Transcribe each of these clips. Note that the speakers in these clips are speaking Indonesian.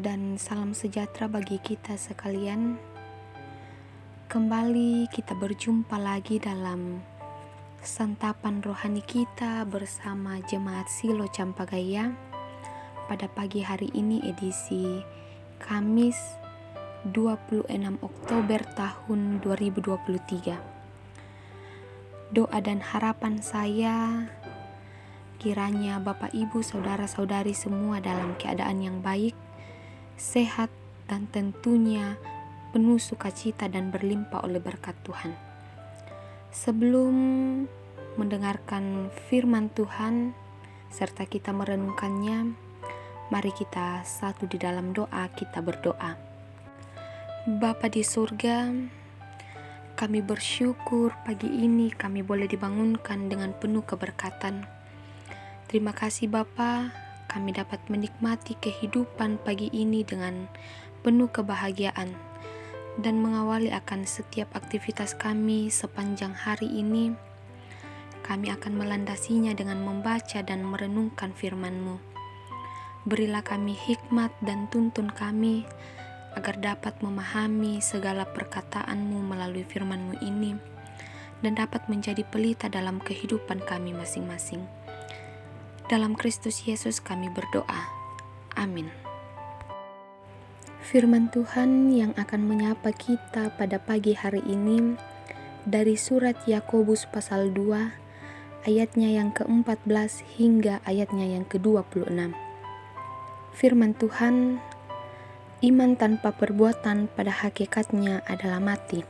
dan salam sejahtera bagi kita sekalian. Kembali kita berjumpa lagi dalam santapan rohani kita bersama Jemaat Silo Campagaya pada pagi hari ini, edisi Kamis 26 Oktober tahun 2023. Doa dan harapan saya, kiranya Bapak Ibu Saudara-saudari semua dalam keadaan yang baik, sehat, dan tentunya penuh sukacita dan berlimpah oleh berkat Tuhan. Sebelum mendengarkan firman Tuhan serta kita merenungkannya, mari kita satu di dalam doa. Kita berdoa. Bapa di surga, kami bersyukur pagi ini kami boleh dibangunkan dengan penuh keberkatan. Terima kasih Bapa, kami dapat menikmati kehidupan pagi ini dengan penuh kebahagiaan dan mengawali akan setiap aktivitas kami sepanjang hari ini. Kami akan melandasinya dengan membaca dan merenungkan firman-Mu. Berilah kami hikmat dan tuntun kami agar dapat memahami segala perkataan-Mu melalui firman-Mu ini dan dapat menjadi pelita dalam kehidupan kami masing-masing. Dalam Kristus Yesus kami berdoa. Amin. Firman Tuhan yang akan menyapa kita pada pagi hari ini dari surat Yakobus pasal 2 ayatnya yang ke-14 hingga ayatnya yang ke-26. Firman Tuhan, iman tanpa perbuatan pada hakikatnya adalah mati.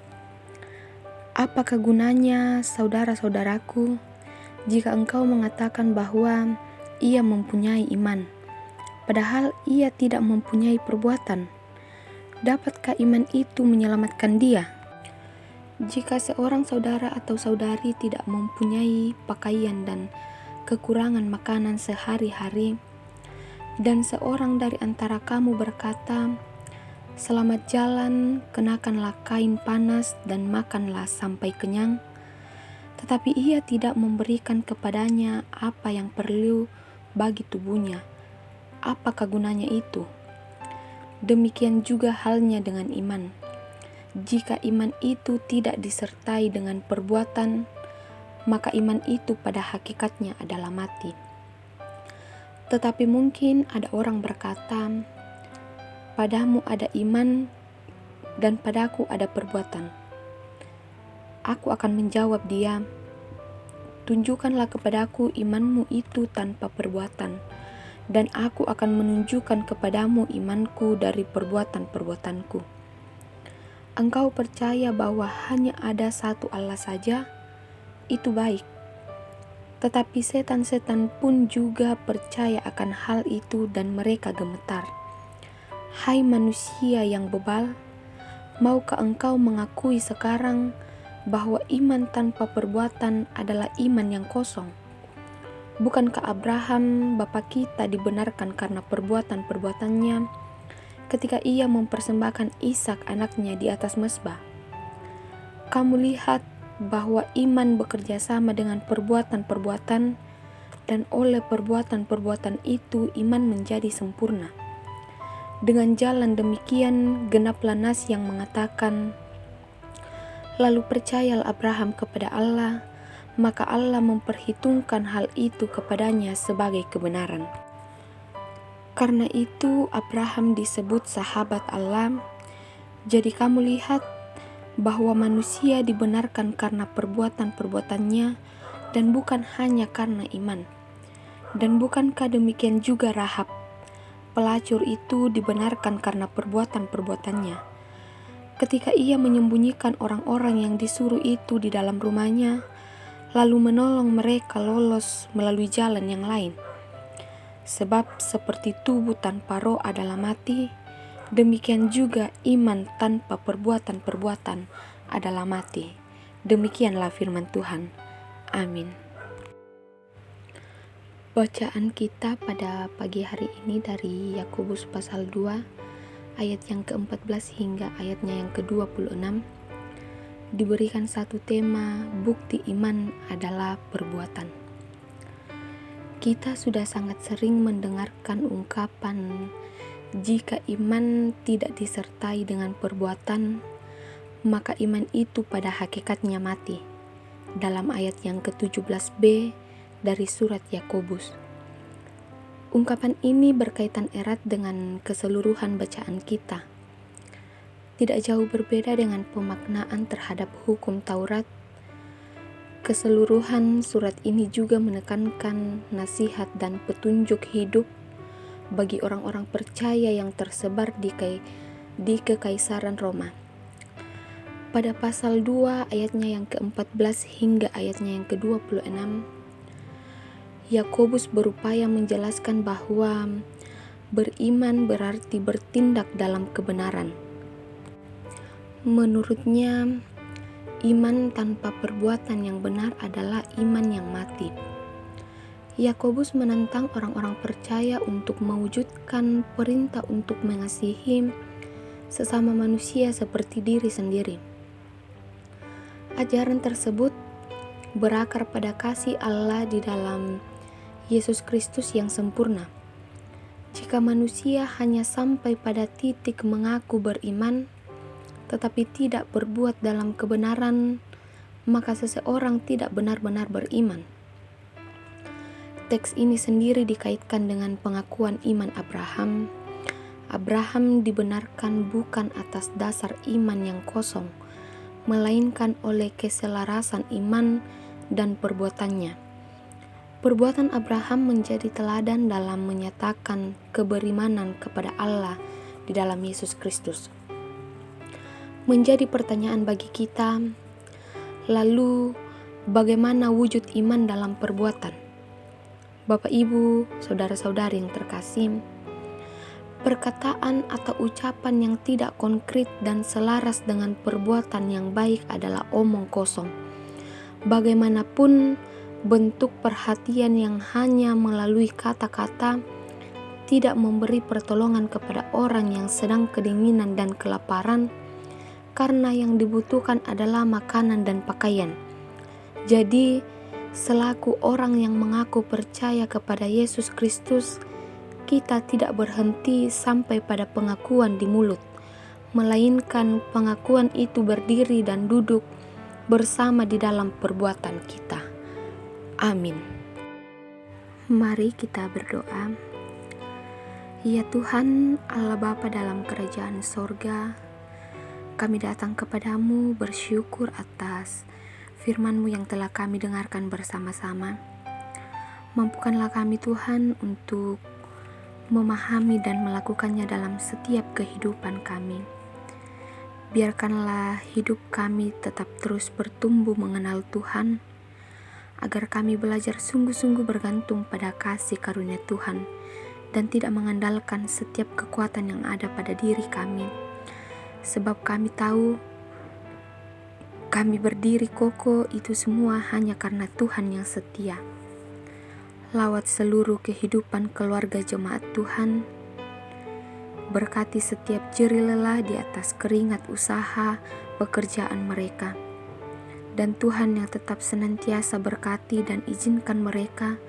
Apakah gunanya, saudara-saudaraku, jika engkau mengatakan bahwa ia mempunyai iman, padahal ia tidak mempunyai perbuatan? Dapatkah iman itu menyelamatkan dia? Jika seorang saudara atau saudari tidak mempunyai pakaian dan kekurangan makanan sehari-hari, dan seorang dari antara kamu berkata, "Selamat jalan, kenakanlah kain panas dan makanlah sampai kenyang," tetapi ia tidak memberikan kepadanya apa yang perlu bagi tubuhnya, apakah gunanya itu? Demikian juga halnya dengan iman. Jika iman itu tidak disertai dengan perbuatan, maka iman itu pada hakikatnya adalah mati. Tetapi mungkin ada orang berkata, "Padamu ada iman dan padaku ada perbuatan." Aku akan menjawab dia, "Tunjukkanlah kepadaku imanmu itu tanpa perbuatan, dan aku akan menunjukkan kepadamu imanku dari perbuatan-perbuatanku." Engkau percaya bahwa hanya ada satu Allah saja? Itu baik. Tetapi setan-setan pun juga percaya akan hal itu dan mereka gemetar. Hai manusia yang bebal, maukah engkau mengakui sekarang bahwa iman tanpa perbuatan adalah iman yang kosong? Bukankah Abraham bapa kita dibenarkan karena perbuatan-perbuatannya ketika ia mempersembahkan Ishak anaknya di atas mezbah? Kamu lihat bahwa iman bekerja sama dengan perbuatan-perbuatan, dan oleh perbuatan-perbuatan itu iman menjadi sempurna. Dengan jalan demikian genaplah nas yang mengatakan, "Lalu percayalah Abraham kepada Allah, maka Allah memperhitungkan hal itu kepadanya sebagai kebenaran." Karena itu Abraham disebut sahabat Allah. Jadi kamu lihat bahwa manusia dibenarkan karena perbuatan-perbuatannya dan bukan hanya karena iman. Dan bukankah demikian juga Rahab, pelacur itu dibenarkan karena perbuatan-perbuatannya? Ketika ia menyembunyikan orang-orang yang disuruh itu di dalam rumahnya, lalu menolong mereka lolos melalui jalan yang lain. Sebab seperti tubuh tanpa roh adalah mati, demikian juga iman tanpa perbuatan-perbuatan adalah mati. Demikianlah firman Tuhan. Amin. Bacaan kita pada pagi hari ini dari Yakobus pasal 2 ayat yang ke-14 hingga ayatnya yang ke-26 diberikan satu tema, bukti iman adalah perbuatan. Kita sudah sangat sering mendengarkan ungkapan Jika iman tidak disertai dengan perbuatan, maka iman itu pada hakikatnya mati. Dalam ayat yang ke-17b dari surat Yakobus. Ungkapan ini berkaitan erat dengan keseluruhan bacaan kita. Tidak jauh berbeda dengan pemaknaan terhadap hukum Taurat. Keseluruhan surat ini juga menekankan nasihat dan petunjuk hidup bagi orang-orang percaya yang tersebar di Kekaisaran Roma. Pada pasal 2 ayatnya yang ke-14 hingga ayatnya yang ke-26, Yakobus berupaya menjelaskan bahwa beriman berarti bertindak dalam kebenaran. Menurutnya, iman tanpa perbuatan yang benar adalah iman yang mati. Yakobus menentang orang-orang percaya untuk mewujudkan perintah untuk mengasihi sesama manusia seperti diri sendiri. Ajaran tersebut berakar pada kasih Allah di dalam Yesus Kristus yang sempurna. Jika manusia hanya sampai pada titik mengaku beriman, tetapi tidak berbuat dalam kebenaran, maka seseorang tidak benar-benar beriman. Teks ini sendiri dikaitkan dengan pengakuan iman Abraham. Abraham dibenarkan bukan atas dasar iman yang kosong, melainkan oleh keselarasan iman dan perbuatannya. Perbuatan Abraham menjadi teladan dalam menyatakan keberimanan kepada Allah di dalam Yesus Kristus. Menjadi pertanyaan bagi kita, lalu bagaimana wujud iman dalam perbuatan? Bapak, Ibu, saudara-saudari yang terkasih, perkataan atau ucapan yang tidak konkret dan selaras dengan perbuatan yang baik adalah omong kosong. Bagaimanapun bentuk perhatian yang hanya melalui kata-kata tidak memberi pertolongan kepada orang yang sedang kedinginan dan kelaparan, karena yang dibutuhkan adalah makanan dan pakaian. Jadi, selaku orang yang mengaku percaya kepada Yesus Kristus, kita tidak berhenti sampai pada pengakuan di mulut, melainkan pengakuan itu berdiri dan duduk bersama di dalam perbuatan kita. Amin. Mari kita berdoa. Ya Tuhan, Allah Bapa dalam kerajaan sorga, kami datang kepadamu bersyukur atas firman-Mu yang telah kami dengarkan bersama-sama. Mampukanlah kami Tuhan untuk memahami dan melakukannya dalam setiap kehidupan kami. Biarkanlah hidup kami tetap terus bertumbuh mengenal Tuhan, agar kami belajar sungguh-sungguh bergantung pada kasih karunia Tuhan dan tidak mengandalkan setiap kekuatan yang ada pada diri kami. Sebab kami tahu kami berdiri kokoh itu semua hanya karena Tuhan yang setia. Lawat seluruh kehidupan keluarga jemaat Tuhan. Berkati setiap jerih lelah di atas keringat usaha pekerjaan mereka. Dan Tuhan yang tetap senantiasa berkati dan izinkan mereka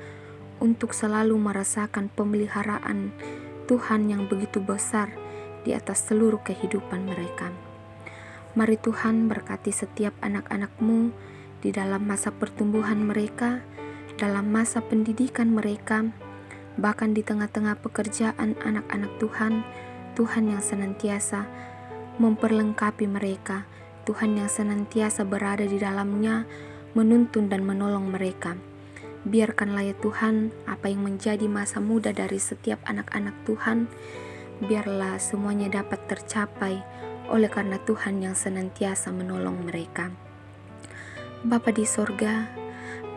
untuk selalu merasakan pemeliharaan Tuhan yang begitu besar di atas seluruh kehidupan mereka. Mari Tuhan berkati setiap anak-anak-Mu di dalam masa pertumbuhan mereka, dalam masa pendidikan mereka, bahkan di tengah-tengah pekerjaan anak-anak Tuhan, Tuhan yang senantiasa memperlengkapi mereka, Tuhan yang senantiasa berada di dalamnya, menuntun dan menolong mereka. Biarkanlah ya Tuhan, apa yang menjadi masa muda dari setiap anak-anak Tuhan, biarlah semuanya dapat tercapai oleh karena Tuhan yang senantiasa menolong mereka. Bapa di sorga,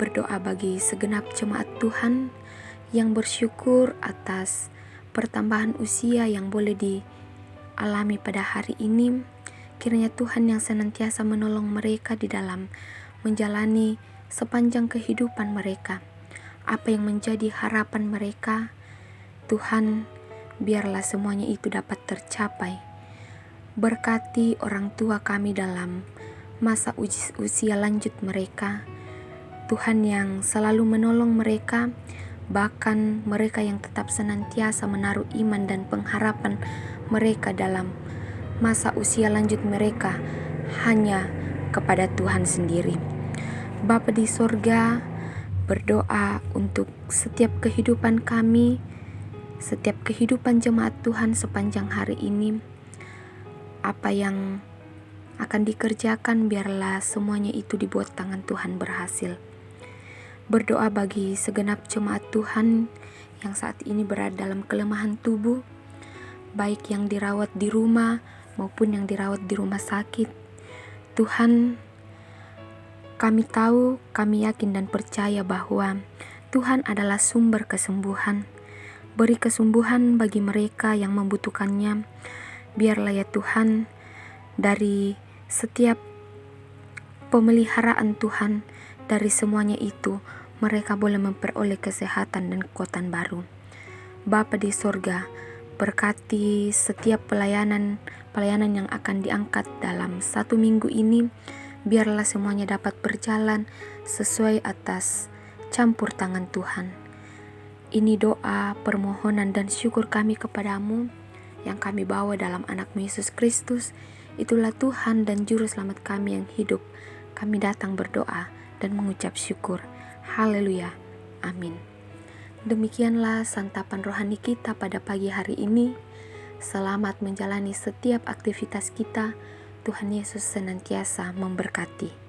berdoa bagi segenap jemaat Tuhan yang bersyukur atas pertambahan usia yang boleh dialami pada hari ini. Kiranya Tuhan yang senantiasa menolong mereka di dalam menjalani sepanjang kehidupan mereka. Apa yang menjadi harapan mereka, Tuhan, biarlah semuanya itu dapat tercapai. Berkati orang tua kami dalam masa usia lanjut mereka. Tuhan yang selalu menolong mereka, bahkan mereka yang tetap senantiasa menaruh iman dan pengharapan mereka dalam masa usia lanjut mereka hanya kepada Tuhan sendiri. Bapa di sorga, berdoa untuk setiap kehidupan kami, setiap kehidupan jemaat Tuhan sepanjang hari ini. Apa yang akan dikerjakan, biarlah semuanya itu dibuat tangan Tuhan berhasil. Berdoa bagi segenap jemaat Tuhan yang saat ini berada dalam kelemahan tubuh, baik yang dirawat di rumah maupun yang dirawat di rumah sakit. Tuhan, kami tahu, kami yakin dan percaya bahwa Tuhan adalah sumber kesembuhan. Beri kesembuhan bagi mereka yang membutuhkannya. Biarlah ya Tuhan, dari setiap pemeliharaan Tuhan, dari semuanya itu, mereka boleh memperoleh kesehatan dan kekuatan baru. Bapa di sorga, berkati setiap pelayanan yang akan diangkat dalam 1 minggu ini. Biarlah semuanya dapat berjalan sesuai atas campur tangan Tuhan. Ini doa, permohonan dan syukur kami kepadamu yang kami bawa dalam anak-Mu Yesus Kristus. Itulah Tuhan dan Juru Selamat kami yang hidup. Kami datang berdoa dan mengucap syukur. Haleluya. Amin. Demikianlah santapan rohani kita pada pagi hari ini. Selamat menjalani setiap aktivitas kita. Tuhan Yesus senantiasa memberkati.